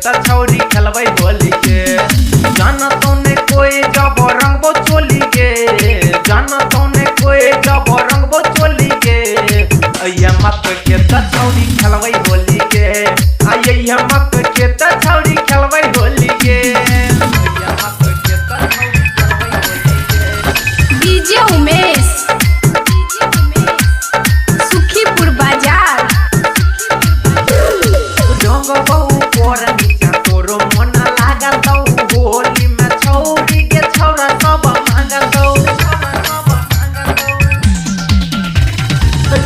त छौरी खेलबै होली के। जाना तौने कोई जब रंगबो चोली के, जाना तौने कोई जब रंगबो चोली के। अइया मत के त छौरी खेलबै होली के, अइया मत के त छौरी खेलबै होली के। अइया मत के त छौरी खेलबै होली के। डीजे उमेश सुखीपुर बाजार। रंगबौ पर नीचा तोरो मन लागल तौ, होली में छौरी के छौरा सब मांगल तौ।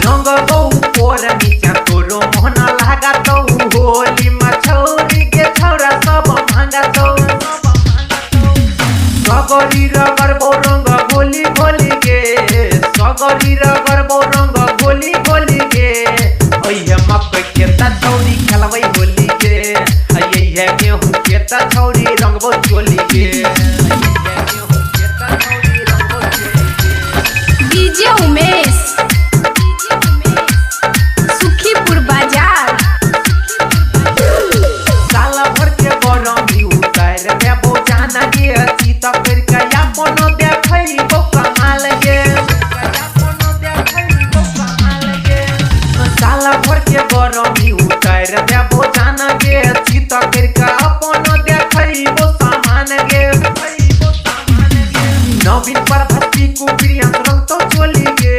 रंगबौ पर नीचा तोरो मन लागल तौ, होली में छौरी के छौरा सब मांगल तौ। सगरी रगड़बौ रंग गोली गोली के, सगरी रगड़बौ रंग गोली गोली के। अइया मकई के त छौरी खेलबै होली के, अइया गेहूं के त छौरी रंगबौ चोली के। अइया गेहूं के त छौरी रंगबौ चोली के। डीजे उमेश सुखीपुर बाजार। साला भर के गरमी उतार देबो जाना के, अथी त कर के अपन देखैबो कमाल के, अपन देखैबो कमाल के। साला भर के गरमी उतार देबो जाना के, अथी त कर के अपन देखैबो सामान के, देखैबो सामान के। नवीन पर भक्ति कुप्रिया रंग तो चोली के,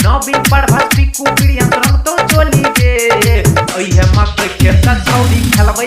नवीन पर भक्ति कुप्रिया रंग तो चोली के। अइहे मकई के त छौरी खेलबै